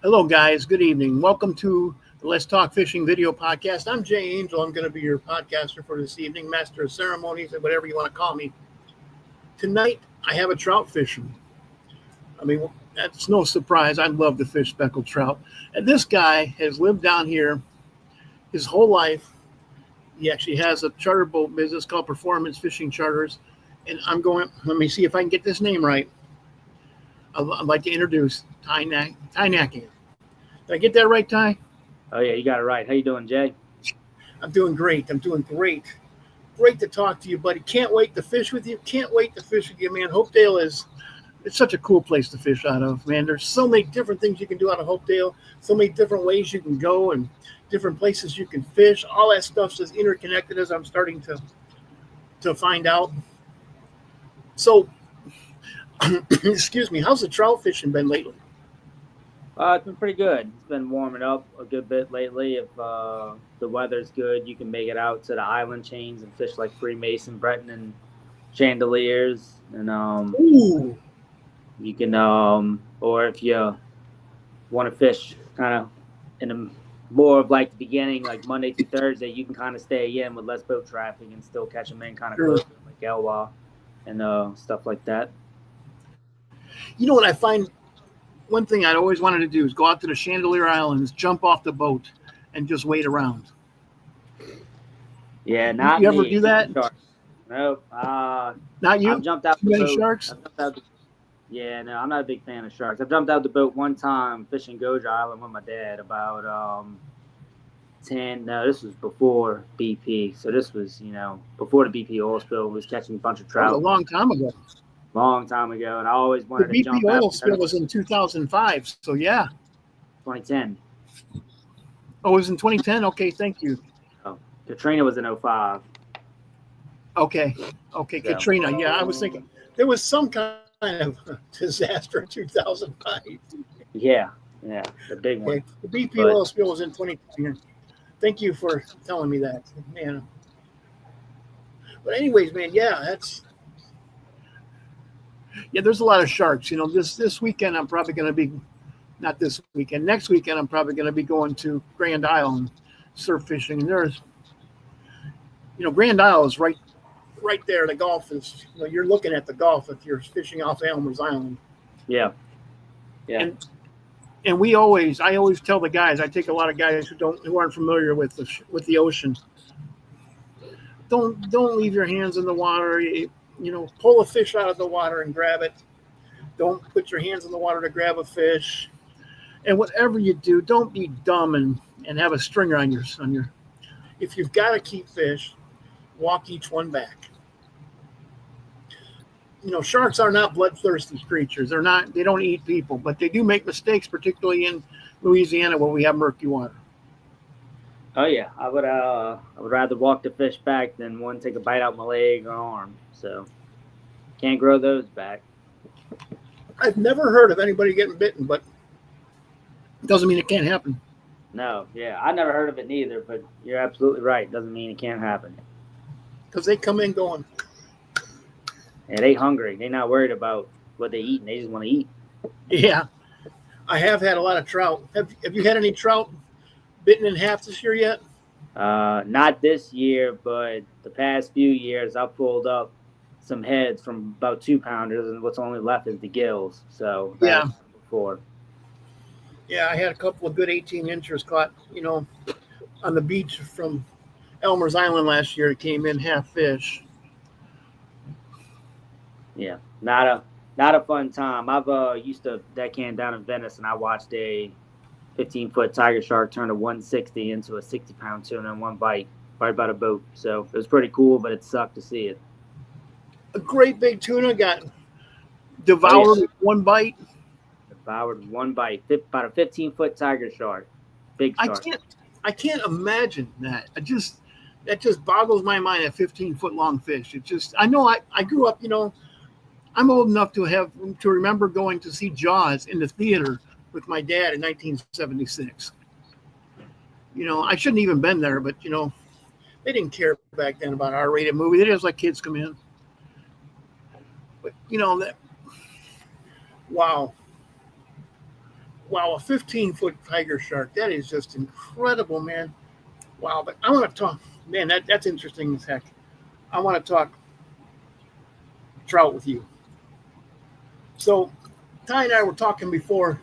Hello, guys. Good evening. Welcome to the Let's Talk Fishing video podcast. I'm Jay Angel. I'm going to be your podcaster for this evening, master of ceremonies, and whatever you want to call me. Tonight, I have a trout fishing. I mean, that's no surprise. I love to fish speckled trout. And this guy has lived down here his whole life. He actually has a charter boat business called Performance Fishing Charters. And let me see if I can get this name right. I'd like to introduce Naquin. Did I get that right, Ty? Oh, yeah, you got it right. How you doing, Jay? I'm doing great. Great to talk to you, buddy. Can't wait to fish with you. Man. Hopedale it's such a cool place to fish out of, man. There's so many different things you can do out of Hopedale, so many different ways you can go and different places you can fish. All that stuff's as interconnected as I'm starting to find out. So, excuse me, how's the trout fishing been lately? It's been pretty good. It's been warming up a good bit lately. If the weather's good, you can make it out to the island chains and fish like Freemason, Breton, and Chandeliers. And Ooh. you can, or if you want to fish kind of in a more of like the beginning, like Monday through Thursday, you can kind of stay in with less boat traffic and still catch them in kind of close, like Elwha and stuff like that. You know what I find? One thing I'd always wanted to do is go out to the Chandelier Islands, jump off the boat, and just wait around. Yeah, not you me. ever do that? Nope. Not you? I've jumped out Too the many boat. sharks? Yeah, no, I'm not a big fan of sharks. I've jumped out the boat one time fishing Goja Island with my dad about 10. No, this was before BP. So this was, before the BP oil spill. Was catching a bunch of trout. That was a long time ago. And I always wanted to jump out. The BP oil spill was in 2005, so yeah. 2010. Oh, it was in 2010? Okay, thank you. Oh, Katrina was in 2005. Okay, so. Katrina. Yeah, I was thinking there was some kind of disaster in 2005. Yeah, the big one. The BP oil spill was in 2010. Thank you for telling me that, man. But anyways, man, there's a lot of sharks. This weekend I'm probably going to be, not this weekend, next weekend I'm probably going to be going to Grand Isle surf fishing. And there's, Grand Isle is right there. The Gulf is, you're looking at the Gulf if you're fishing off Elmer's Island. Yeah. And I always tell the guys, I take a lot of guys who aren't familiar with the ocean. Don't leave your hands in the water. Pull a fish out of the water and grab it. Don't put your hands in the water to grab a fish. And whatever you do, don't be dumb and have a stringer on your. If you've got to keep fish, walk each one back. Sharks are not bloodthirsty creatures. They don't eat people, but they do make mistakes, particularly in Louisiana where we have murky water. Oh yeah, I would rather walk the fish back than one take a bite out my leg or arm. So can't grow those back. I've never heard of anybody getting bitten, but it doesn't mean it can't happen. No, yeah, I never heard of it neither, but you're absolutely right. Doesn't mean it can't happen. Because they come in going. Yeah, they hungry. They're not worried about what they eat. They just want to eat. Yeah, I have had a lot of trout. Have you had any trout bitten in half this year yet? Not this year, but the past few years, I pulled up some heads from about 2-pounders, and what's only left is the gills. So yeah, before. Yeah, I had a couple of good 18-inchers caught, on the beach from Elmer's Island last year. It came in half fish. Yeah, not a fun time. I've used to deckhand down in Venice, and I watched a 15-foot tiger shark turn a 160 into a 60-pound tuna in one bite right by the boat. So it was pretty cool, but it sucked to see it. A great big tuna got devoured with one bite. Devoured with one bite. About a 15-foot tiger shark. Big shark. I can't imagine that. That just boggles my mind. A 15-foot long fish. I know I grew up. I'm old enough to remember going to see Jaws in the theater with my dad in 1976. I shouldn't even been there, but they didn't care back then about R-rated movies. They just let kids come in. But wow. Wow, a 15-foot tiger shark. That is just incredible, man. Wow, but I want to talk, man, that's interesting as heck. I want to talk trout with you. So Ty and I were talking before,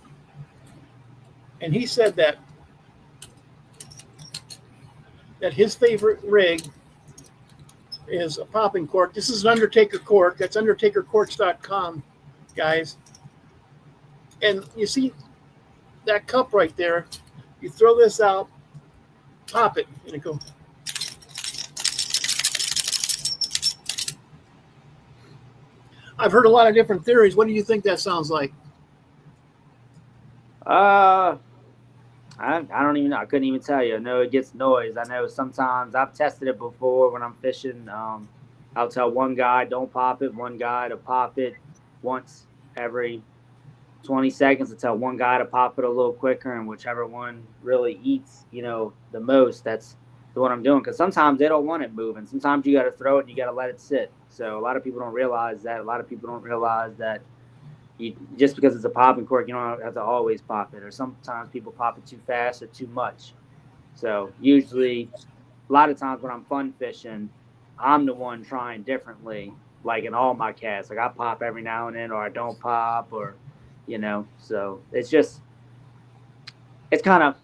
and he said that his favorite rig is a popping cork. This is an Undertaker cork. That's undertakercorks.com, guys. And you see that cup right there? You throw this out, pop it, and it goes. I've heard a lot of different theories. What do you think that sounds like? I don't even know. I couldn't even tell you. I know it gets noise. I know sometimes I've tested it before when I'm fishing. I'll tell one guy don't pop it, one guy to pop it once every 20 seconds. I tell one guy to pop it a little quicker, and whichever one really eats, the most, that's the one I'm doing. Because sometimes they don't want it moving. Sometimes you got to throw it and you got to let it sit. So a lot of people don't realize that. A lot of people don't realize that just because it's a popping cork, you don't have to always pop it. Or sometimes people pop it too fast or too much. So usually, a lot of times when I'm fun fishing, I'm the one trying differently, like in all my casts. Like I pop every now and then, or I don't pop, or So it's kind of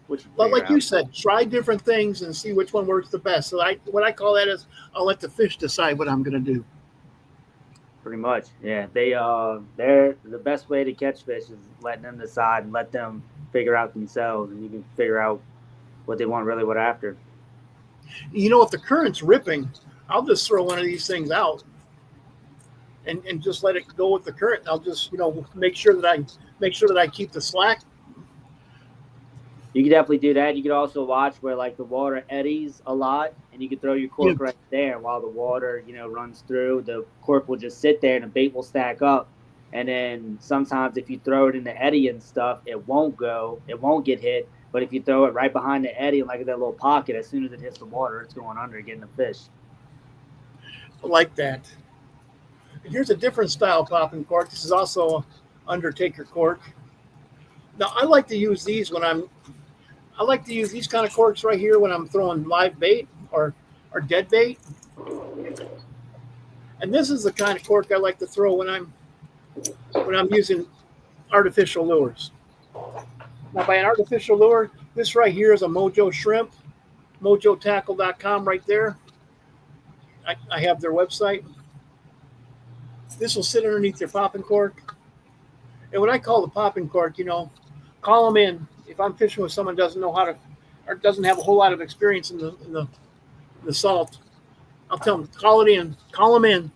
which. But like you said, try different things and see which one works the best. So what I call that is I'll let the fish decide what I'm going to do. Pretty much, yeah. They're the best way to catch fish is letting them decide and let them figure out themselves, and you can figure out what they want, really what after. If the current's ripping, I'll just throw one of these things out and just let it go with the current. I'll just make sure that I keep the slack. You could definitely do that. You could also watch where like the water eddies a lot, and you could throw your cork right there while the water, runs through. The cork will just sit there, and the bait will stack up. And then sometimes if you throw it in the eddy and stuff, it won't get hit. But if you throw it right behind the eddy, like that little pocket, as soon as it hits the water, it's going under, getting the fish. I like that. And here's a different style popping cork. This is also an Undertaker cork. Now I like to use these I like to use these kind of corks right here when I'm throwing live bait or dead bait. And this is the kind of cork I like to throw when I'm using artificial lures. Now by an artificial lure, this right here is a Mojo shrimp, mojotackle.com right there. I have their website. This will sit underneath your popping cork. And when I call the popping cork, call them in. If I'm fishing with someone who doesn't know how to, or doesn't have a whole lot of experience in the salt, I'll tell them, call them in,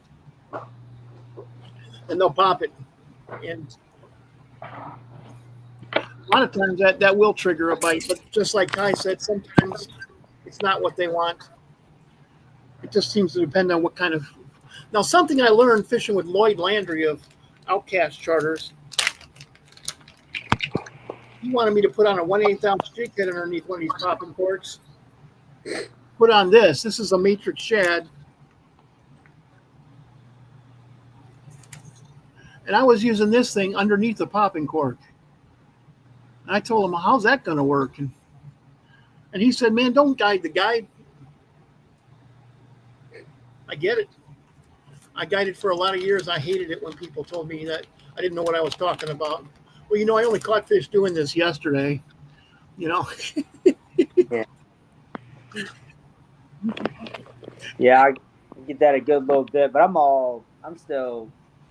and they'll pop it. And a lot of times that will trigger a bite, but just like Kai said, sometimes it's not what they want. It just seems to depend on what kind of. Now, something I learned fishing with Lloyd Landry of Outcast Charters. He wanted me to put on a 1/8 ounce jig head underneath one of these popping corks. Put on this. This is a matrix shad. And I was using this thing underneath the popping cork. And I told him, how's that going to work? And he said, man, don't guide the guide. I get it. I guided for a lot of years. I hated it when people told me that I didn't know what I was talking about. Well, I only caught fish doing this yesterday, Yeah, I get that a good little bit, but I'm still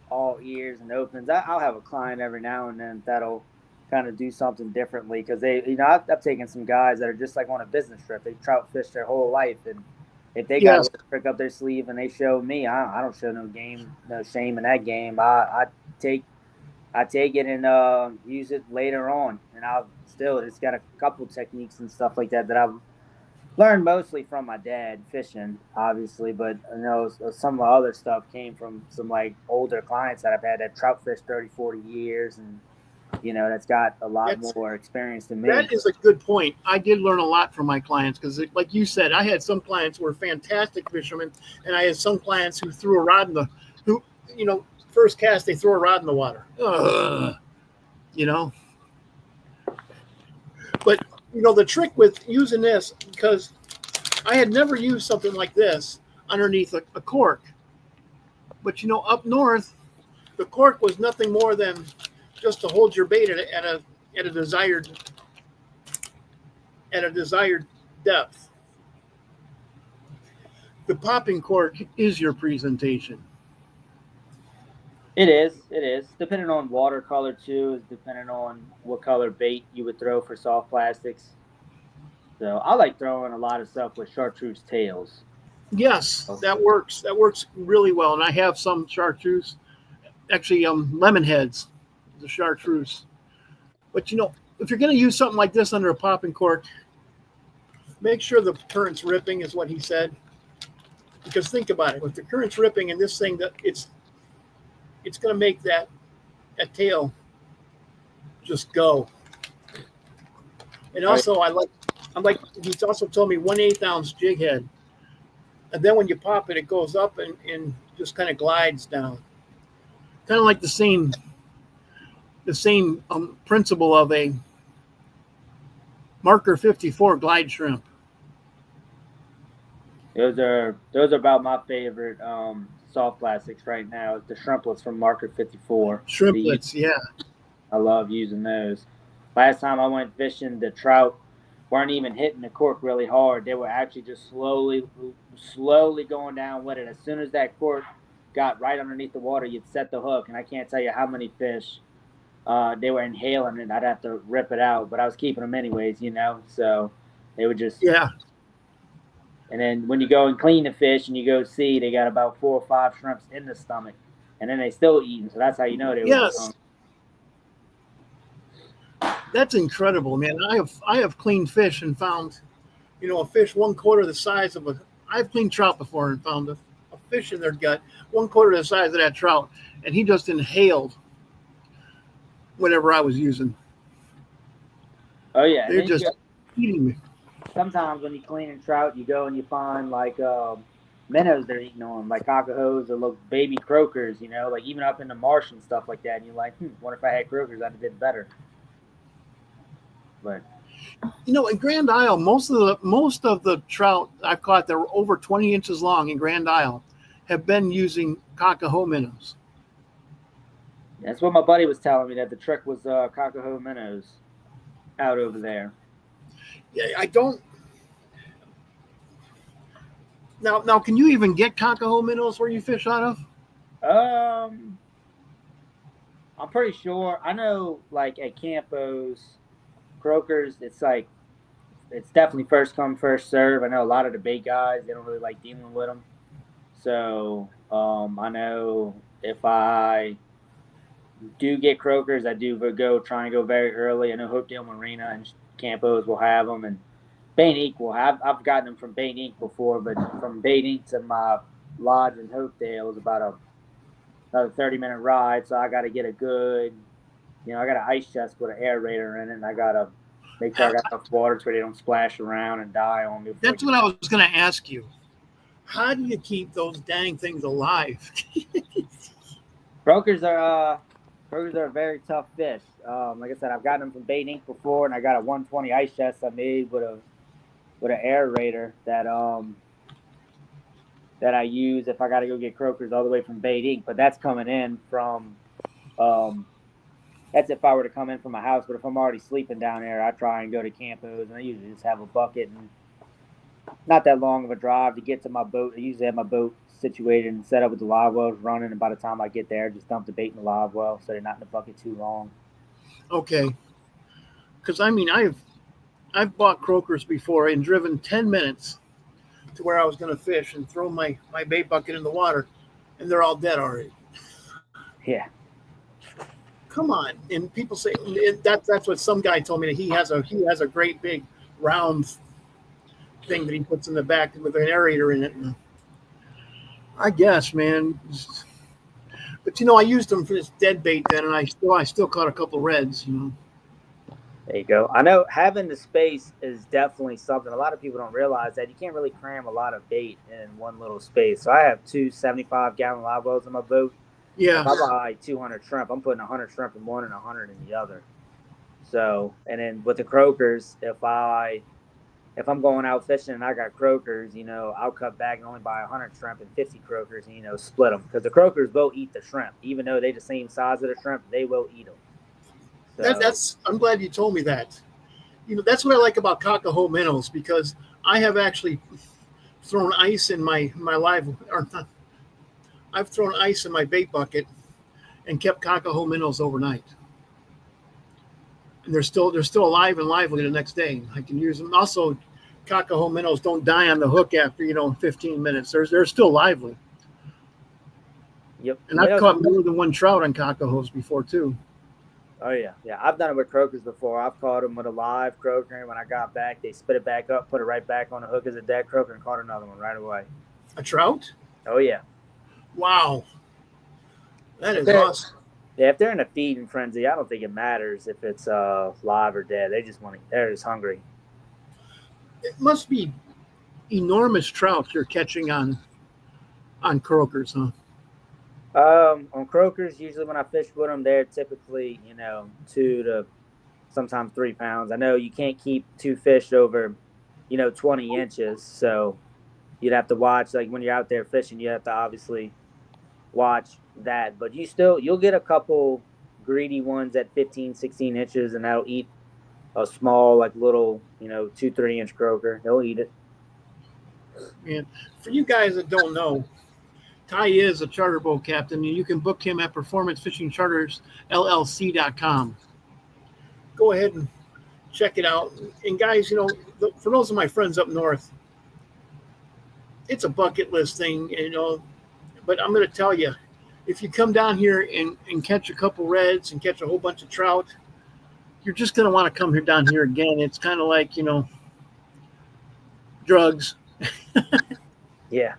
all ears and opens. I'll have a client every now and then that'll kind of do something differently because they, I've taken some guys that are just like on a business trip. They trout fish their whole life, and if they got a trick up their sleeve and they show me, I don't show no shame in that game. I take it and use it later on, and it's got a couple techniques and stuff like that I've learned mostly from my dad fishing, obviously, but some of the other stuff came from some like older clients that I've had that trout fish 30, 40 years, and that's got a lot more experience than me. That is a good point. I did learn a lot from my clients because, like you said, I had some clients who were fantastic fishermen, and I had some clients who threw a rod who first cast, they throw a rod in the water. Ugh, you know. But the trick with using this, because I had never used something like this underneath a cork. But up north, the cork was nothing more than just to hold your bait at a desired depth. The popping cork is your presentation. It is. Depending on watercolor too, is depending on what color bait you would throw for soft plastics. So I like throwing a lot of stuff with chartreuse tails. Yes, that works. That works really well. And I have some chartreuse, actually lemon heads, the chartreuse. But if you're going to use something like this under a popping cork, make sure the current's ripping, is what he said. Because think about it, if the current's ripping and this thing, that it's going to make that tail just go. And also, I like. He's also told me 1/8 ounce jig head, and then when you pop it, it goes up and just kind of glides down, kind of like the same principle of a Marker 54 glide shrimp. Those are about my favorite soft plastics right now. The shrimplets from Marker 54. Shrimplets, yeah. I love using those. Last time I went fishing, the trout weren't even hitting the cork really hard. They were actually just slowly going down with it. As soon as that cork got right underneath the water, you'd set the hook, and I can't tell you how many fish they were inhaling it. I'd have to rip it out, but I was keeping them anyways, so they would just And then when you go and clean the fish and you go see, they got about 4 or 5 shrimps in the stomach, and then they still eating. So that's how you know they were hungry. That's incredible, man. I have cleaned fish and found, a fish 1/4 the size of I've cleaned trout before and found a fish in their gut 1/4 the size of that trout, and he just inhaled whatever I was using. Oh yeah, they're just eating me. Sometimes when you clean a trout, you go and you find like minnows they're eating on, like cockahos or little baby croakers, like even up in the marsh and stuff like that. And you're like, wonder if I had croakers, I'd have did better. But in Grand Isle, most of the trout I've caught that were over 20 inches long in Grand Isle have been using cockaho minnows. That's what my buddy was telling me, that the trick was cockaho minnows out over there. Yeah, I don't. Now, can you even get cockaho minnows where you fish out of? I'm pretty sure. I know, like at Campos, croakers, it's definitely first come, first serve. I know a lot of the bait guys, they don't really like dealing with them. So I know if I do get croakers, I do try and go very early. I know Hopedale Marina and Campos will have them, and Bait Inc. will have. I've gotten them from Bait Inc. before, but from Bait Inc. to my lodge in Hopedale is about another 30-minute ride. So I got to get a good, I got an ice chest with an aerator in it, and I got to make sure I got enough water so they don't splash around and die on me. That's what I was going to ask you. How do you keep those dang things alive? Croakers are a very tough fish. Like I said, I've gotten them from Bait Inc. before, and I got a 120 ice chest I made with an aerator that I use if I got to go get croakers all the way from Bait Inc. But that's coming in from that's if I were to come in from my house. But if I'm already sleeping down there, I try and go to Campos, and I usually just have a bucket and not that long of a drive to get to my boat. I usually have my boat situated and set up with the live wells running, and by the time I get there, I just dump the bait in the live well so they're not in the bucket too long. Okay. Because, I've bought croakers before and driven 10 minutes to where I was going to fish and throw my bait bucket in the water, and they're all dead already. Yeah. Come on. And people say that's what some guy told me, that he has a great big round thing that he puts in the back with an aerator in it. And I guess, man. But I used them for this dead bait then, and I still caught a couple of reds. There you go. I know having the space is definitely something. A lot of people don't realize that you can't really cram a lot of bait in one little space. So I have 2 75-gallon live wells in my boat, If Yeah. I buy like 200 shrimp, I'm putting 100 shrimp in one and 100 in the other. So, and then with the croakers, if I'm going out fishing and I got croakers, I'll cut back and only buy 100 shrimp and 50 croakers, and split them because the croakers will eat the shrimp, even though they're the same size of the shrimp, they will eat them. So, That's I'm glad you told me that. That's what I like about Cacao minnows, because I have actually thrown ice in my live, or not, I've thrown ice in my bait bucket and kept Cacao minnows overnight, and they're still alive and lively the next day. I can use them. Also, Cacao minnows don't die on the hook after 15 minutes. They're still lively, yep, and I've minnows. caught more than one trout on Cacaos before too. Oh yeah. I've done it with croakers before. I've caught them with a live croaker, and when I got back, they spit it back up, put it right back on the hook as a dead croaker, and caught another one right away. A trout? Oh yeah. Wow, that If is they're awesome. Yeah, if they're in a feeding frenzy, I don't think it matters if it's live or dead. They just want to. They're just hungry. It must be enormous trout you're catching on croakers, huh? On croakers, usually when I fish with them, they're typically 2 to sometimes 3 pounds. I know you can't keep two fish over 20 inches, so you'd have to watch, like when you're out there fishing, you have to obviously watch that. But you'll get a couple greedy ones at 15, 16 inches, and that'll eat a small, like little 2, 3 inch croaker. They'll eat it. And for you guys that don't know, Ty is a charter boat captain, and you can book him at performancefishingchartersllc.com. Go ahead and check it out. And guys, for those of my friends up north, it's a bucket list thing, but I'm going to tell you, if you come down here and catch a couple reds and catch a whole bunch of trout, you're just going to want to come here down here again. It's kind of like, drugs. Yeah.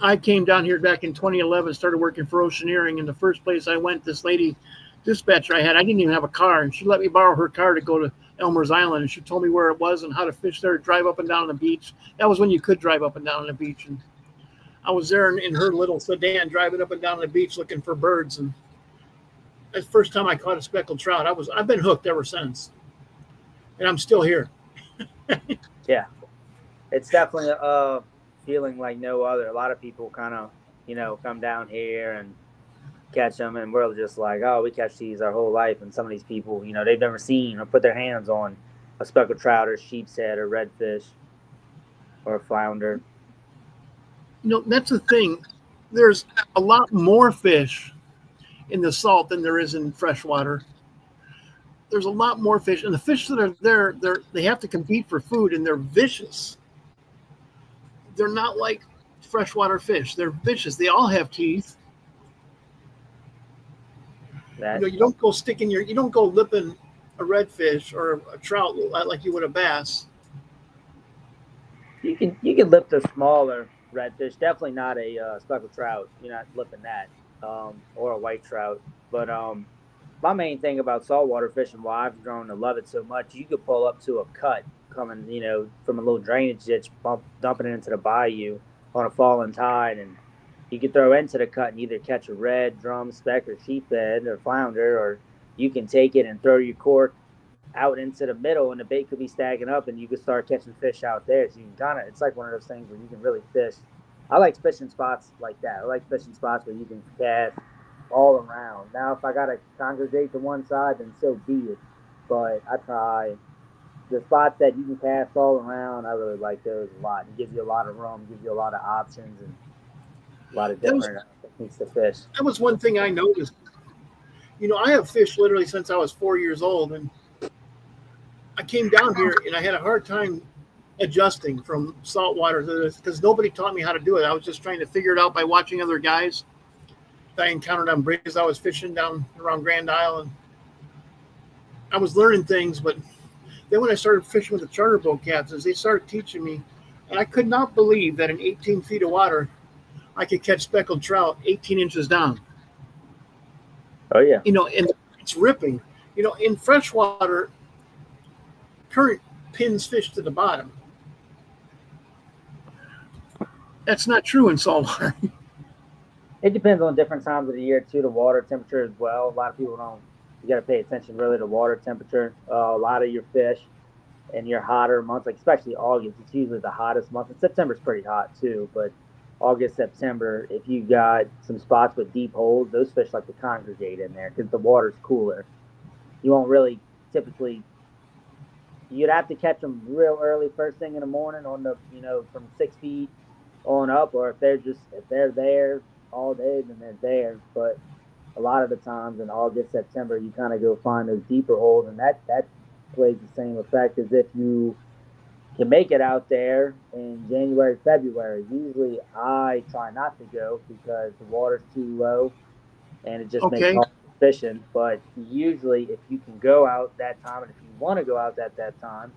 I came down here back in 2011, started working for Oceaneering, and the first place I went, this lady dispatcher I didn't even have a car, and she let me borrow her car to go to Elmer's Island, and she told me where it was and how to fish there, drive up and down the beach. That was when you could drive up and down the beach, and I was there in her little sedan driving up and down the beach looking for birds, and that's the first time I caught a speckled trout. I've been hooked ever since, and I'm still here. Yeah. It's definitely a feeling like no other. A lot of people kind of, come down here and catch them, and we're just like, oh, we catch these our whole life. And some of these people, they've never seen or put their hands on a speckled trout or sheep's head or redfish or a flounder. That's the thing. There's a lot more fish in the salt than there is in freshwater. There's a lot more fish, and the fish that are there, they have to compete for food, and they're vicious. They're not like freshwater fish. They're vicious. They all have teeth. You don't go you don't go lipping a redfish or a trout like you would a bass. You can lip the smaller redfish. Definitely not a speckled trout. You're not lipping that, or a white trout. But my main thing about saltwater fishing, why I've grown to love it so much, you could pull up to a cut coming, from a little drainage ditch, dumping it into the bayou on a falling tide, and you could throw into the cut and either catch a red, drum, speck, or sheephead or flounder, or you can take it and throw your cork out into the middle, and the bait could be stacking up, and you could start catching fish out there. So you can it's like one of those things where you can really fish. I like fishing spots like that. I like fishing spots where you can cast all around. Now, if I got to congregate to one side, then so be it. But I try the spots that you can cast all around. I really like those a lot. It gives you a lot of room, gives you a lot of options, and a lot of different techniques to fish. That was one thing I noticed. I have fished literally since I was 4 years old, and I came down here and I had a hard time adjusting from saltwater to this because nobody taught me how to do it. I was just trying to figure it out by watching other guys that I encountered on bridges. I was fishing down around Grand Isle, and I was learning things. But then when I started fishing with the charter boat captains, they started teaching me, and I could not believe that in 18 feet of water, I could catch speckled trout 18 inches down. Oh yeah. And it's ripping. In freshwater, current pins fish to the bottom. That's not true in saltwater. It depends on different times of the year too. The water temperature as well. A lot of people don't. You got to pay attention really to water temperature. A lot of your fish in your hotter months, like especially August, it's usually the hottest month. And September's pretty hot too, but August, September, if you got some spots with deep holes, those fish like to congregate in there because the water's cooler. You won't really typically. You'd have to catch them real early, first thing in the morning on the from 6 feet on up, or if they're there all day, then they're there. But a lot of the times in August, September, you kind of go find those deeper holes, and that plays the same effect as if you can make it out there in January, February. Usually, I try not to go because the water's too low, and it just makes it Okay. hard fishing. But usually, if you can go out that time, and if you want to go out at that time,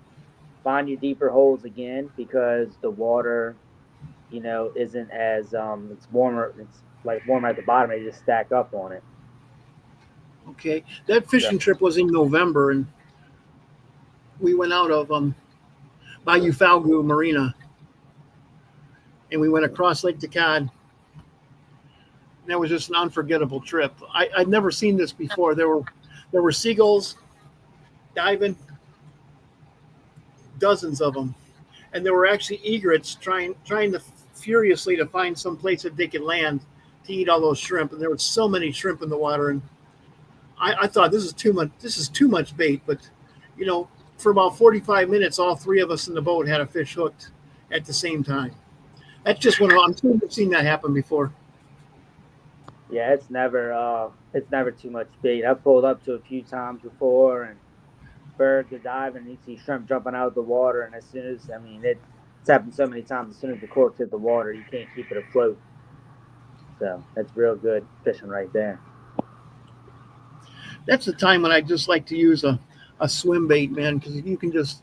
find your deeper holes again because the water, isn't as it's warmer. It's like warmer at the bottom. They just stack up on it. Okay. That So, fishing trip was in November, and we went out of Bayou Falgu Marina, and we went across Lake Tacad. That was just an unforgettable trip. I'd never seen this before. There were seagulls diving, dozens of them, and there were actually egrets trying to furiously to find some place that they could land to eat all those shrimp. And there were so many shrimp in the water, and I thought this is too much. This is too much bait. But for about 45 minutes, all three of us in the boat had a fish hooked at the same time. That's just one. I'm sure you've seen that happen before. yeah, it's never too much bait. I've pulled up to a few times before, and birds are diving, and you see shrimp jumping out of the water, and as soon as it's happened so many times. As soon as the corks hit the water, you can't keep it afloat. So that's real good fishing right there. That's the time when I just like to use a swim bait, man, because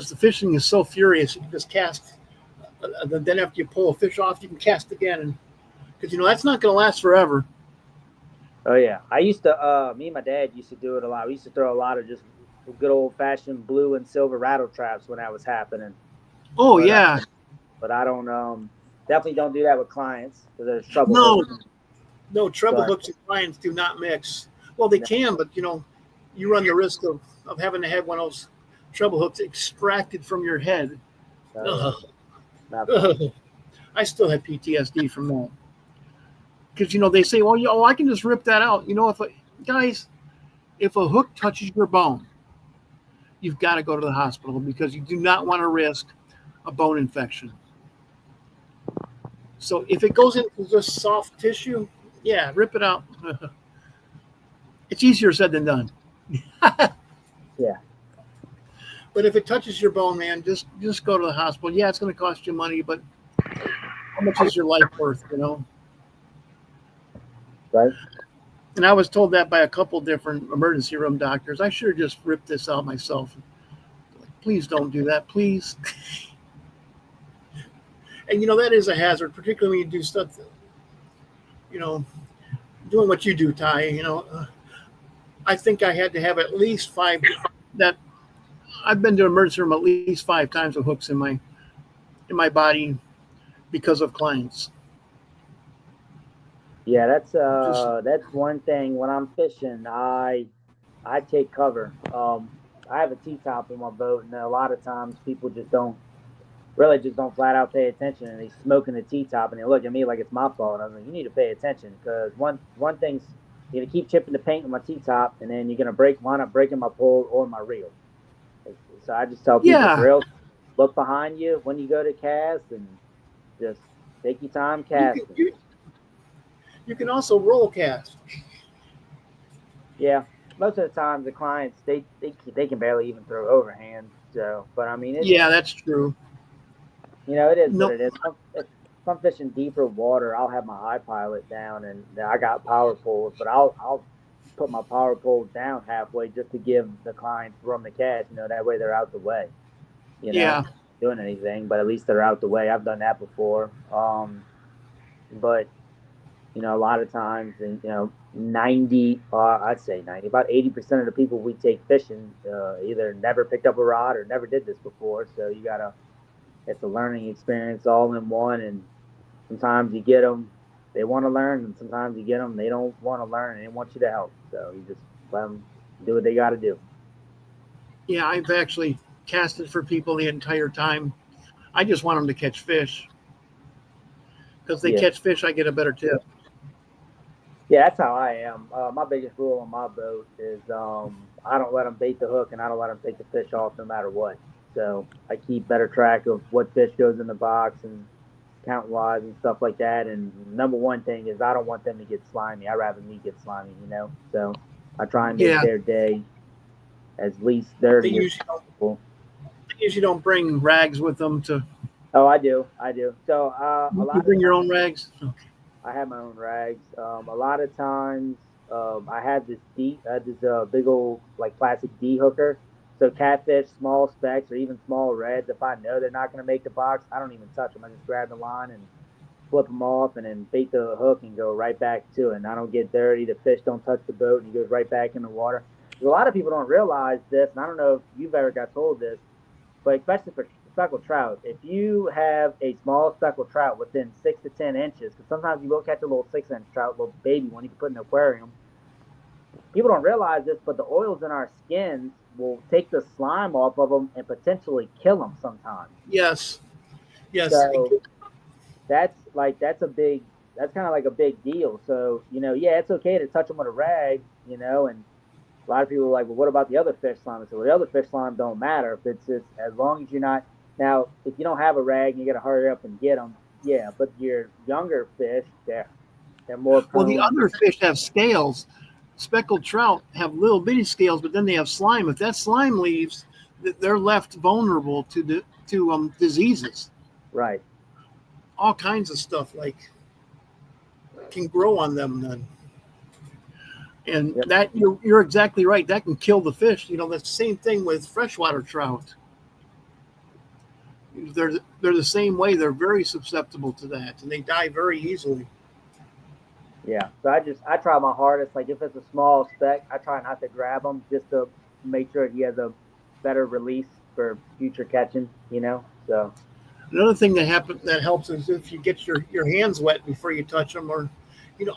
the fishing is so furious. You can just cast. Then after you pull a fish off, you can cast again, and because that's not going to last forever. Oh yeah, I used to. Me and my dad used to do it a lot. We used to throw a lot of just good old fashioned blue and silver rattle traps when that was happening. Oh But yeah, but I don't definitely don't do that with clients because there's trouble no, hooks. no treble But hooks and lines do not mix. Well, they no, can, but you run the risk of having to have one of those treble hooks extracted from your head. yeah, Ugh, not fun. ugh. I still have PTSD from that because they say, well, I can just rip that out. Guys, if a hook touches your bone, you've got to go to the hospital because you do not want to risk a bone infection. So if it goes into just soft tissue, yeah, rip it out. It's easier said than done. Yeah, But if it touches your bone, man, just go to the hospital. Yeah, it's going to cost you money, but how much is your life worth? right. And I was told that by a couple different emergency room doctors. I should have just ripped this out myself. Please don't do that, please. And that is a hazard, particularly when you do stuff. You know, doing what you do, Ty. I think I had to have at least five. That I've been to emergency room at least 5 times with hooks in my body because of clients. Yeah, that's Just that's one thing. When I'm fishing, I take cover. I have a T-top in my boat, and a lot of times people just don't flat out pay attention, and they smoking the T-top, and they look at me like it's my fault. I'm like, you need to pay attention because one thing's you're gonna keep chipping the paint on my T-top, and then you're gonna wind up breaking my pole or my reel. So I just tell people for yeah, real, look behind you when you go to cast, and just take your time you can casting. you can also roll cast. Yeah, most of the time the clients they can barely even throw overhand. So, but I mean Yeah, that's true. it is what No, it is. If I'm fishing deeper water, I'll have my eye pilot down, and I got power poles, but I'll put my power poles down halfway just to give the clients room to cast. That way they're out the way. yeah, Doing anything, but at least they're out the way. I've done that before. But a lot of times, and 90, about 80% of the people we take fishing either never picked up a rod or never did this before. So it's a learning experience all in one. And sometimes you get them they want to learn, and sometimes you get them, they don't want to learn, and they want you to help. So you just let them do what they got to do. Yeah, I've actually casted for people the entire time. I just want them to catch fish. Because they catch fish, I get a better tip. Yeah, that's how I am. My biggest rule on my boat is I don't let them bait the hook, and I don't let them take the fish off no matter what. So I keep better track of what fish goes in the box and count wise and stuff like that. And number one thing is I don't want them to get slimy. I'd rather me get slimy, So I try and make their day as least dirty as possible. They usually don't bring rags with them to. Oh, I do. So You bring your own rags? Okay. I have my own rags. A lot of times, I have this big old like plastic D hooker. So catfish, small specks, or even small reds, if I know they're not going to make the box, I don't even touch them. I just grab the line and flip them off, and then bait the hook and go right back to it. And I don't get dirty. The fish don't touch the boat, and he goes right back in the water. A lot of people don't realize this, and I don't know if you've ever got told this, but especially for speckled trout, if you have a small speckled trout within 6 to 10 inches, because sometimes you will catch a little 6-inch trout, little baby one you can put in an aquarium. People don't realize this, but the oils in our skins will take the slime off of them and potentially kill them sometimes. Yes. So that's kind of like a big deal. So, it's okay to touch them with a rag, and a lot of people are like, well, what about the other fish slime? I said, well, the other fish slime don't matter. If it's just, as long as you're not, now, if you don't have a rag, you got to hurry up and get them. Yeah, but your younger fish, they're more prone. Well, the other fish have scales. Speckled trout have little bitty scales, but then they have slime. If that slime leaves, they're left vulnerable to diseases. Right. All kinds of stuff can grow on them then. And that you're exactly right. That can kill the fish. That's the same thing with freshwater trout. They're the same way. They're very susceptible to that, and they die very easily. Yeah. So I try my hardest. Like if it's a small speck, I try not to grab them just to make sure he has a better release for future catching. So another thing that helps is if you get your hands wet before you touch them, or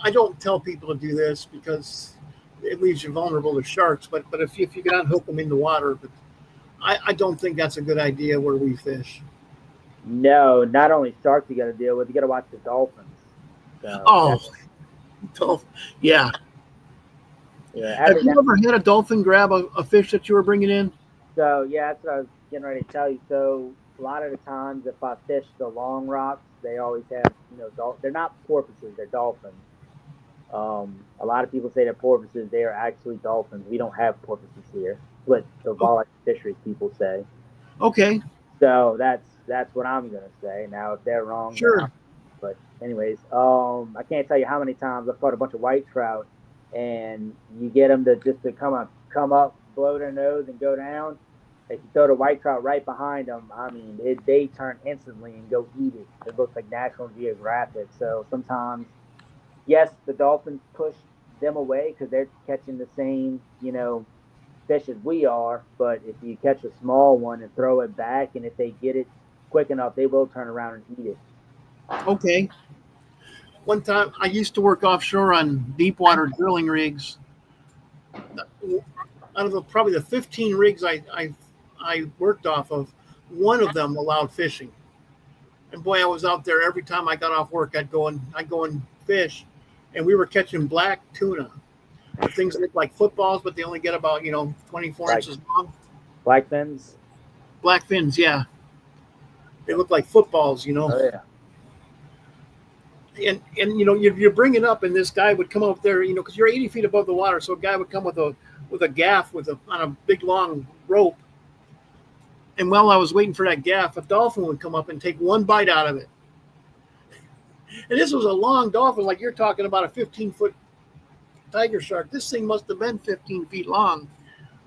I don't tell people to do this because it leaves you vulnerable to sharks. But if you can unhook them in the water, but I don't think that's a good idea where we fish. No, not only sharks you got to deal with, you got to watch the dolphins. So, yeah. Have you ever had a dolphin grab a fish that you were bringing in? So yeah, that's what I was getting ready to tell you. So a lot of the times, if I fish the long rocks, they always have they're not porpoises, they're dolphins. A lot of people say they're porpoises. They are actually dolphins. We don't have porpoises here. What the walleye fisheries people say. Okay. So that's what I'm gonna say. Now, if they're wrong, sure. But anyways, I can't tell you how many times I've caught a bunch of white trout, and you get them to come up, blow their nose, and go down. If you throw the white trout right behind them, I mean, they turn instantly and go eat it. It looks like National Geographic. So sometimes, yes, the dolphins push them away because they're catching the same, fish as we are. But if you catch a small one and throw it back, and if they get it quick enough, they will turn around and eat it. Okay. One time, I used to work offshore on deep water drilling rigs. Out of probably the 15 rigs I worked off of, one of them allowed fishing. And boy, I was out there every time I got off work. I'd go and fish, and we were catching black tuna. The things look like footballs, but they only get about 24 inches long. Black fins. Black fins, yeah. They look like footballs, Oh yeah. And you bring it up, and this guy would come up there, because you're 80 feet above the water, so a guy would come with a gaff on a big long rope. And while I was waiting for that gaff, a dolphin would come up and take one bite out of it. And this was a long dolphin, like you're talking about a 15-foot tiger shark. This thing must have been 15 feet long.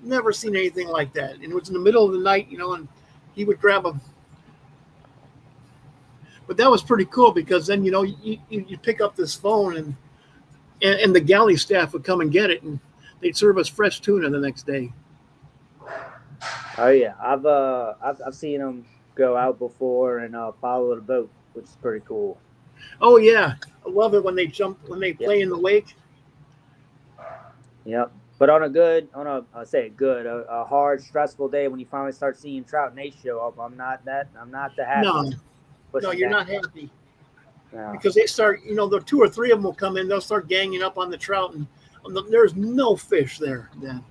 Never seen anything like that. And it was in the middle of the night, and he would grab a. But that was pretty cool because then, you pick up this phone and the galley staff would come and get it, and they'd serve us fresh tuna the next day. Oh yeah, I've seen them go out before and follow the boat, which is pretty cool. Oh yeah, I love it when they Yep. play in the lake. Yep. But on I say good, a hard, stressful day when you finally start seeing trout and they show up, I'm not the No, happiest no, pushing you're down. not happy No. because they start. The two or three of them will come in. They'll start ganging up on the trout, and there's no fish there. Then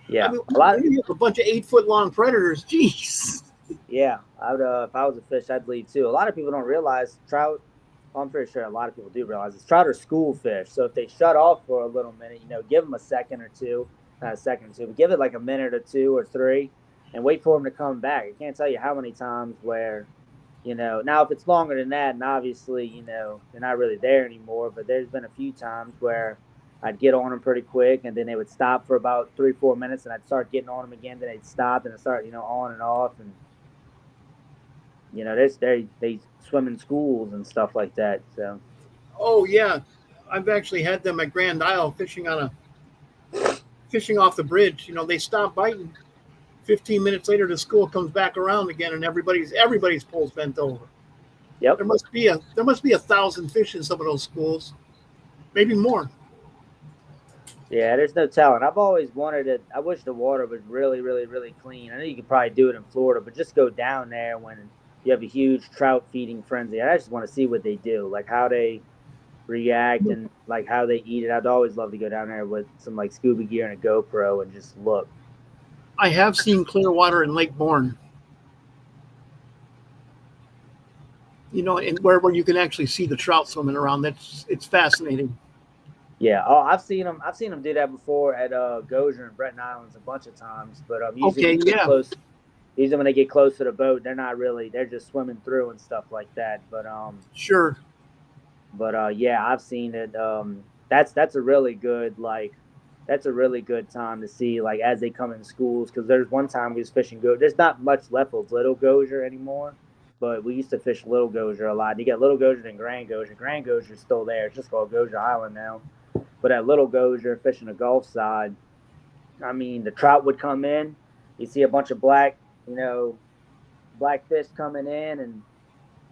I Yeah. mean, A lot. when you have a bunch of 8 foot long predators, jeez. Yeah. I would. If I was a fish, I'd leave too. A lot of people don't realize trout. Well, I'm pretty sure a lot of people do realize this. Trout are school fish. So if they shut off for a little minute, give them a second or two, not a second or two, but give it like a minute or two or three, and wait for them to come back. I can't tell you how many times where now if it's longer than that, and obviously, they're not really there anymore, but there's been a few times where I'd get on them pretty quick and then they would stop for about 3-4 minutes and I'd start getting on them again. Then they'd stop and I'd start, on and off. And, they swim in schools and stuff like that. So, Oh yeah, I've actually had them at Grand Isle fishing off the bridge. They stop biting. 15 minutes later, the school comes back around again, and everybody's pole's bent over. yep. There must be 1,000 fish in some of those schools, maybe more. Yeah, there's no telling. I've always wanted it. I wish the water was really, really, really clean. I know you could probably do it in Florida, but just go down there when you have a huge trout feeding frenzy. I just want to see what they do, like how they react and like how they eat it. I'd always love to go down there with some like scuba gear and a GoPro and just look. I have seen clear water in Lake Bourne. And where you can actually see the trout swimming around. It's fascinating. Yeah. Oh, I've seen them. I've seen them do that before at Gosier and Breton Islands a bunch of times. But usually when Okay, they get yeah, close, usually when they get close to the boat, they're not really. They're just swimming through and stuff like that. sure. Yeah, I've seen it. That's a really good that's a really good time to see like as they come in schools because there's one time we was fishing go. There's not much left of Little Gosier anymore, but we used to fish Little Gosier a lot. And you get Little Gosier and Grand Gosier. Grand Gosier's still there. It's just called Gosier Island now. But at Little Gosier, fishing the Gulf side, I mean the trout would come in. You see a bunch of black fish coming in and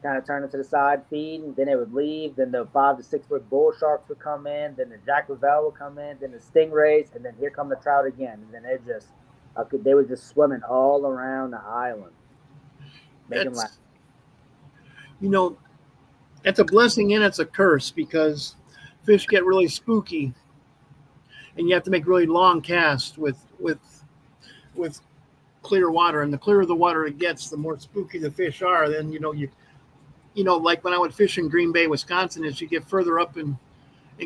kind of turn it to the side feed, and then they would leave. Then the 5 to 6 foot bull sharks would come in. Then the Jack Crevalle would come in. Then the stingrays, and then here come the trout again. And then they were just swimming all around the island, making laugh. That's you know that's a blessing and it's a curse because fish get really spooky, and you have to make really long casts with clear water. And the clearer the water it gets, the more spooky the fish are. Then like when I would fish in Green Bay, Wisconsin, as you get further up in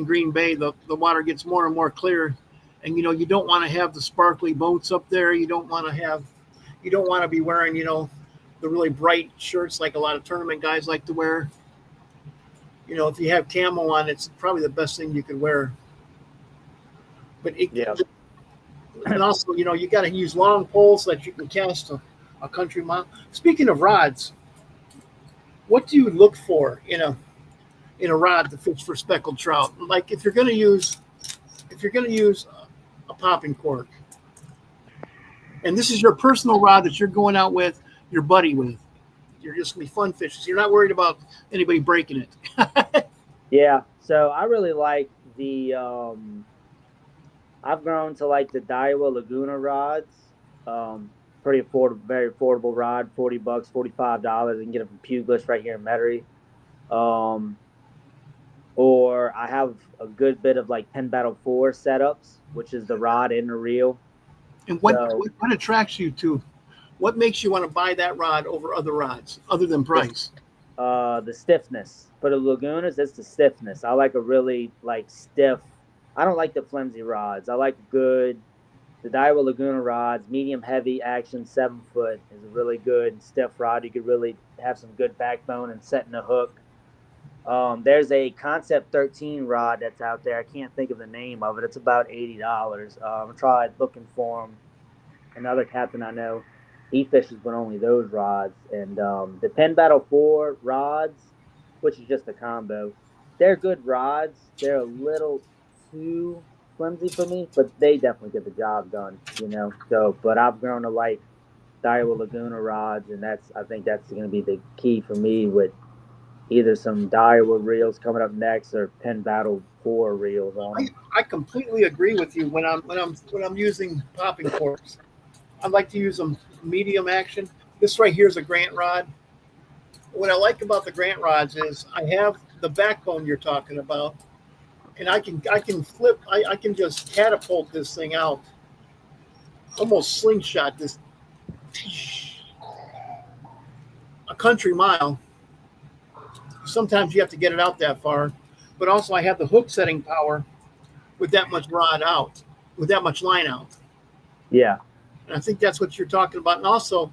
Green Bay, the water gets more and more clear. And you don't want to have the sparkly boats up there. You don't want to be wearing, the really bright shirts like a lot of tournament guys like to wear. If you have camo on, it's probably the best thing you could wear. But Yeah. and also, you got to use long poles so that you can cast a country mile. Speaking of rods, what do you look for in a rod to fish for speckled trout? Like if you're going to use a popping cork, and this is your personal rod that you're going out with your buddy with, you're just gonna be fun fishing. So you're not worried about anybody breaking it. Yeah. So I really like the. I've grown to like the Daiwa Laguna rods. Pretty affordable, very affordable rod, $40, $45. You can get them from Pugless right here in Metairie. Um, or I have a good bit of like Penn Battle 4 setups, which is the rod and the reel. And So what attracts you to? What makes you want to buy that rod over other rods, other than price? the stiffness for the Lagunas, it's the stiffness. I like a really like stiff. I don't like the flimsy rods. I like good. The Daiwa Laguna rods, medium heavy action, 7 foot is a really good stiff rod. You could really have some good backbone and setting a hook. There's a Concept 13 rod that's out there. I can't think of the name of it. It's about $80. I tried looking for them. Another captain I know, he fishes with only those rods. And the Penn Battle 4 rods, which is just a combo, they're good rods. They're a little too flimsy for me, but they definitely get the job done. So, but I've grown to like Daiwa Laguna rods, and I think that's going to be the key for me with either some Dyewood reels coming up next or Penn Battle 4 reels on them. I completely agree with you when I'm using popping corks. I like to use them medium action. This right here is a Grant rod. What I like about the Grant rods is I have the backbone you're talking about, and I can flip. I can just catapult this thing out, almost slingshot this a country mile. Sometimes you have to get it out that far, but also I have the hook setting power with that much rod out, with that much line out. Yeah. And I think that's what you're talking about. And also,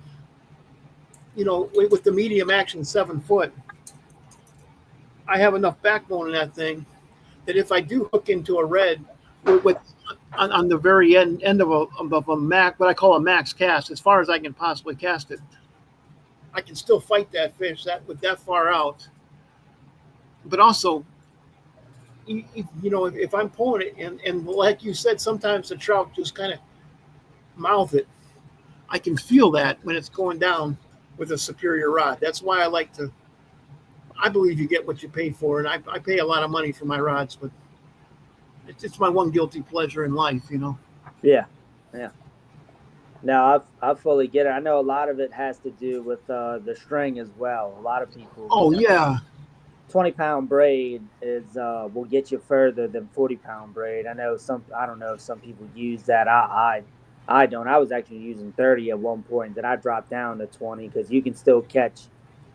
with the medium action 7 foot, I have enough backbone in that thing that if I do hook into a red on the very end of a max, what I call a max cast, as far as I can possibly cast it, I can still fight that fish with that far out. But also, if I'm pulling it and like you said, sometimes the trout just kind of mouth it. I can feel that when it's going down with a superior rod. That's why I believe you get what you pay for. And I pay a lot of money for my rods, but it's my one guilty pleasure in life, Yeah. Yeah. No, I fully get it. I know a lot of it has to do with the string as well. A lot of people. Oh, yeah. 20-pound braid will get you further than 40-pound braid. I don't know if some people use that. I don't. I was actually using 30 at one point. Then I dropped down to 20 because you can still catch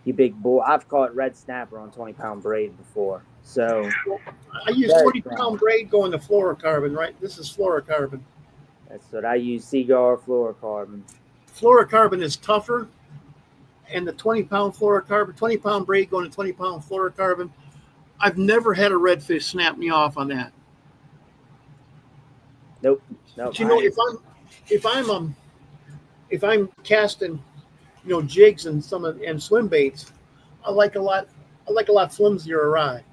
you big bull. I've caught red snapper on 20-pound braid before. So I use 40-pound braid going to fluorocarbon, right? This is fluorocarbon. That's what I use, Seaguar fluorocarbon. Fluorocarbon is tougher, and the 20-pound fluorocarbon, 20-pound braid going to 20-pound fluorocarbon, I've never had a redfish snap me off on that. Nope. But if I'm casting, jigs and and swim baits, I like a lot flimsier rod.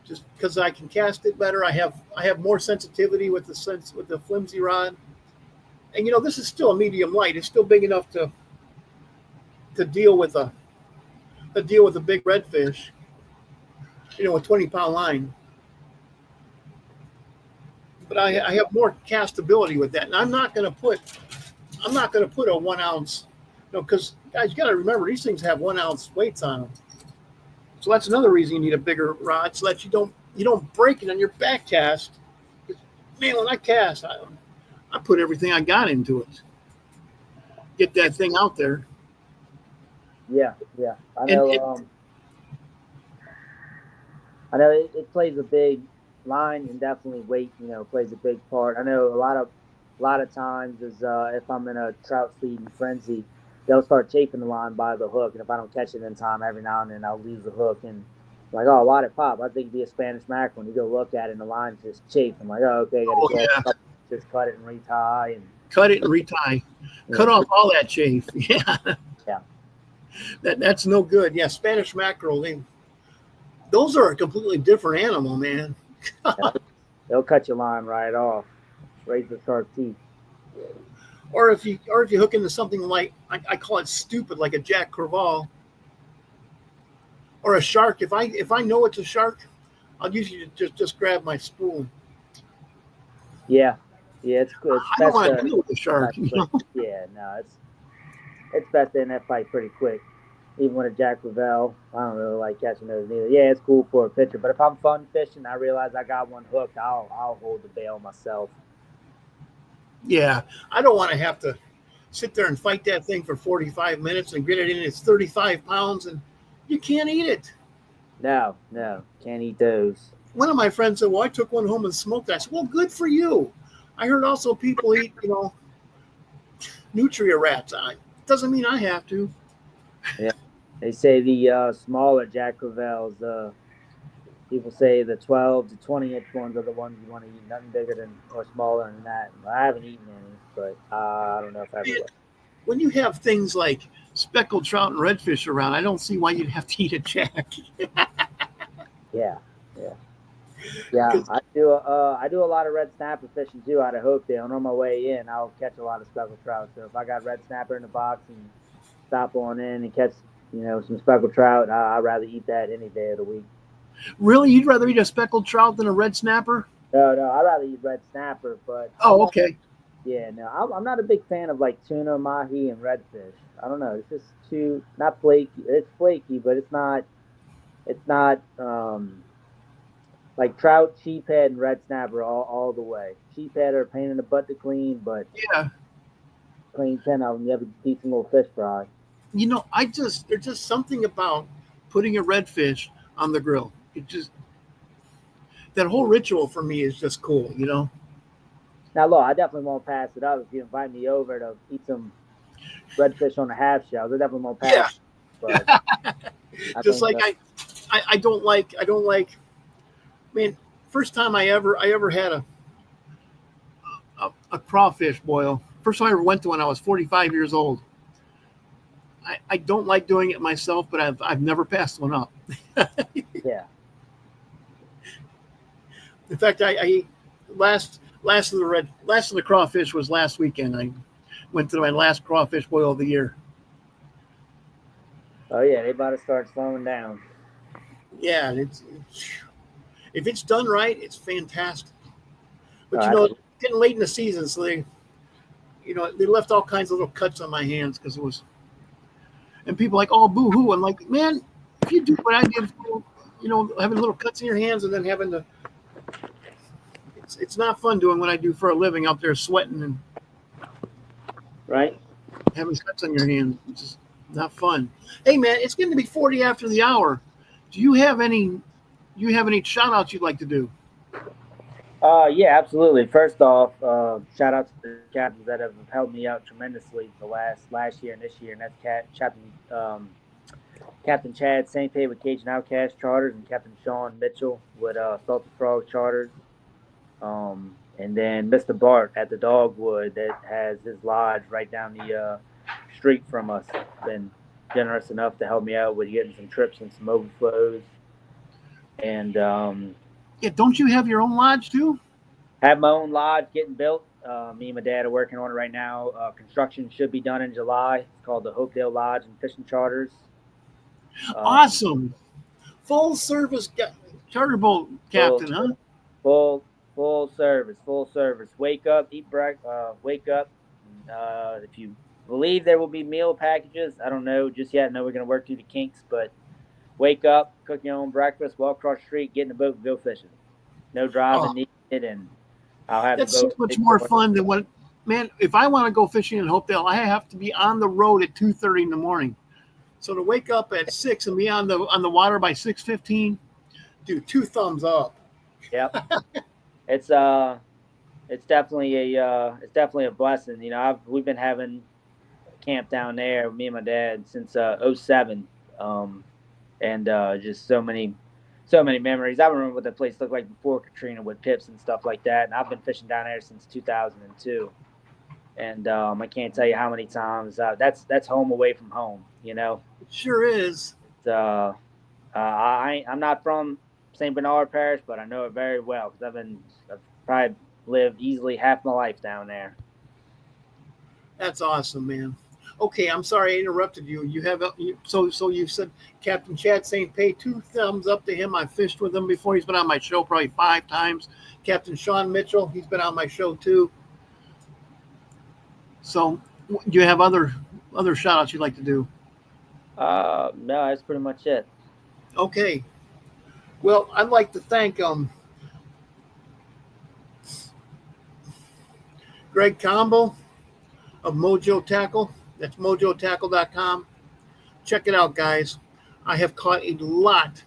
Just because I can cast it better, I have more sensitivity with the flimsy rod, and this is still a medium light. It's still big enough to deal with a big redfish, with 20-pound line. But I have more castability with that, and I'm not going to put a 1 ounce, because guys, you got to remember these things have 1 ounce weights on them. So that's another reason you need a bigger rod, so that you don't break it on your back cast. Man, when I cast, I put everything I got into it. Get that thing out there. Yeah. I know. I know it plays a big line, and definitely weight, plays a big part. I know a lot of times is if I'm in a trout feeding frenzy, they'll start chafing the line by the hook, and if I don't catch it in time, every now and then I'll lose the hook, and like, oh, why'd it pop? I think it'd be a Spanish mackerel. When you go look at it, and the line's just chafing. I'm like, oh, okay, just cut it and retie. Cut it and retie. Cut off all that chafe. Yeah. Yeah. That's no good. Yeah, Spanish mackerel. Those are a completely different animal, man. They'll cut your line right off. Razor sharp teeth. Or if you hook into something like I call it stupid, like a Jack Crevalle or a shark. If I know it's a shark, I'll usually just grab my spoon. Yeah, it's good. I don't want to deal with the shark. Yeah, no, it's best to end that fight pretty quick. Even with a Jack Crevalle, I don't really like catching those neither. Yeah, it's cool for a picture, but if I'm fun fishing, I realize I got one hooked, I'll hold the bail myself. Yeah, I don't want to have to sit there and fight that thing for 45 minutes and get it in. It's 35 pounds, and you can't eat it. No, can't eat those. One of my friends said, well, I took one home and smoked it. I said, well, good for you. I heard also people eat, nutria rats. Doesn't mean I have to. Yeah, they say the smaller Jack Crevalles, people say the 12 to 20-inch ones are the ones you want to eat. Nothing bigger than or smaller than that. I haven't eaten any, but I don't know if I ever will. When you have things like speckled trout and redfish around, I don't see why you'd have to eat a Jack. Yeah. I do a lot of red snapper fishing too out of Hopedale, and on my way in, I'll catch a lot of speckled trout. So if I got red snapper in the box and stop on in and catch some speckled trout. I'd rather eat that any day of the week. Really? You'd rather eat a speckled trout than a red snapper? No, I'd rather eat red snapper, but Oh, okay. yeah, no, I'm not a big fan of like tuna, mahi, and redfish. I don't know. It's just too not flaky. It's flaky, but it's not like trout, sheephead, and red snapper all the way. Sheephead are a pain in the butt to clean, but Yeah. clean 10 of them, you have a decent little fish fry. There's just something about putting a redfish on the grill. That whole ritual for me is just cool. Now, look, I definitely won't pass it up if you invite me over to eat some redfish on the half shell. I definitely won't pass. Yeah. But I Just think like I don't like. Man, first time I ever had a crawfish boil. First time I ever went to one, I was 45 years old. I don't like doing it myself, but I've never passed one up. yeah. In fact, I last of the crawfish was last weekend. I went to my last crawfish boil of the year. Oh yeah, they about to start slowing down. Yeah, if it's done right, it's fantastic. But it's getting late in the season, so they left all kinds of little cuts on my hands because it was. And people like, oh, boo hoo. I'm like, man, if you do what I did, having little cuts in your hands and then having to. It's not fun doing what I do for a living out there sweating and right having cuts on your hands. It's just not fun. Hey man, it's going to be 40 after the hour. Do you have any shout outs you'd like to do? Yeah, absolutely. First off, shout out to the captains that have helped me out tremendously the last year and this year, and that's Captain Chad St. Pay with Cajun Outcast Charters and Captain Sean Mitchell with Salted Frog Charters. And then Mr. Bart at the Dogwood that has his lodge right down the street from us. Been generous enough to help me out with getting some trips and some overflows. And yeah, don't you have your own lodge too? Have my own lodge getting built. Me and my dad are working on it right now. Construction should be done in July. It's called the Hopedale Lodge and Fishing Charters. Awesome. Full service charter boat captain, huh? Full service. Wake up, eat breakfast. Wake up. If you believe there will be meal packages, I don't know just yet. I know we're going to work through the kinks, but wake up, cook your own breakfast, walk across the street, get in the boat, and go fishing. No driving needed, and I'll have that's the boat. So much more fun than what. Man, if I want to go fishing in Hopedale, I have to be on the road at 2:30 in the morning. So to wake up at 6 and be on the water by 6:15, dude, 2 thumbs up. Yep. It's definitely a blessing. We've been having camp down there, me and my dad, since 2007, and just so many memories. I remember what the place looked like before Katrina with pips and stuff like that, and I've been fishing down there since 2002. And I can't tell you how many times that's home away from home. It sure is. I'm not from St. Bernard Parish, but I know it very well because I've probably lived easily half my life down there. That's awesome, man. Okay, I'm sorry I interrupted you. You have so you said Captain Chad St. Pay, 2 thumbs up to him. I fished with him before. He's been on my show probably 5 times. Captain Sean Mitchell, he's been on my show too. So, do you have other shout outs you'd like to do? No, that's pretty much it. Okay. Well, I'd like to thank Greg Combo of Mojo Tackle. That's mojotackle.com. Check it out, guys. I have caught a lot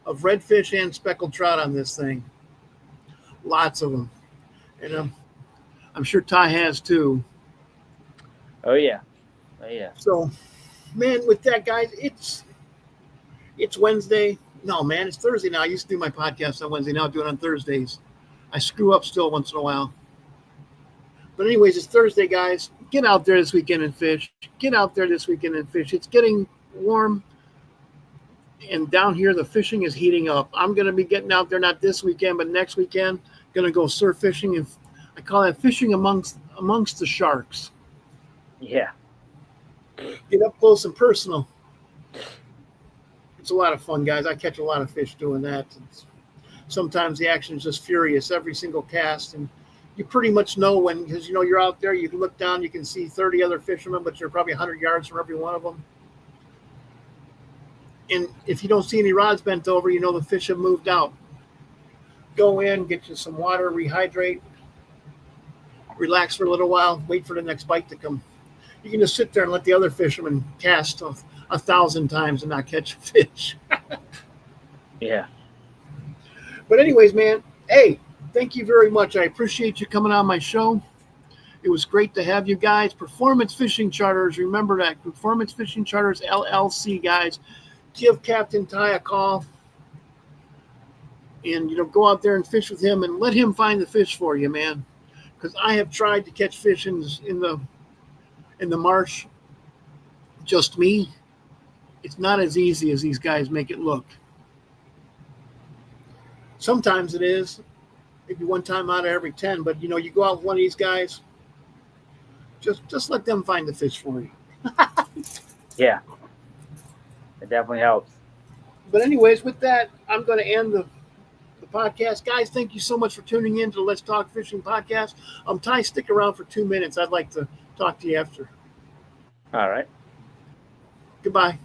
of redfish and speckled trout on this thing. Lots of them. And I'm sure Ty has too. Oh, yeah. So, man, with that, guys, it's Wednesday. No, man, it's Thursday now. I used to do my podcast on Wednesday. Now I do it on Thursdays. I screw up still once in a while. But anyways, it's Thursday, guys. Get out there this weekend and fish. It's getting warm. And down here, the fishing is heating up. I'm going to be getting out there, not this weekend, but next weekend. Going to go surf fishing. And I call that fishing amongst the sharks. Yeah. Get up close and personal. It's a lot of fun, guys. I catch a lot of fish doing that. Sometimes the action is just furious every single cast, and you pretty much know when, because you're out there, you can look down, you can see 30 other fishermen, but you're probably 100 yards from every one of them. And if you don't see any rods bent over, the fish have moved out. Go in, get you some water, rehydrate, relax for a little while, wait for the next bite to come. You can just sit there and let the other fishermen cast 1,000 times and not catch a fish. Yeah. But anyways, man, hey, thank you very much. I appreciate you coming on my show. It was great to have you guys. Performance Fishing Charters, remember that. Performance Fishing Charters, LLC, guys. Give Captain Ty a call. And, go out there and fish with him and let him find the fish for you, man. Because I have tried to catch fish in the marsh, just me. It's not as easy as these guys make it look. Sometimes it is, maybe one time out of every 10. But you go out with one of these guys, just let them find the fish for you. Yeah, it definitely helps. But anyways, with that, I'm going to end the podcast. Guys, thank you so much for tuning in to the Let's Talk Fishing podcast. Ty, stick around for 2 minutes. I'd like to talk to you after. All right. Goodbye.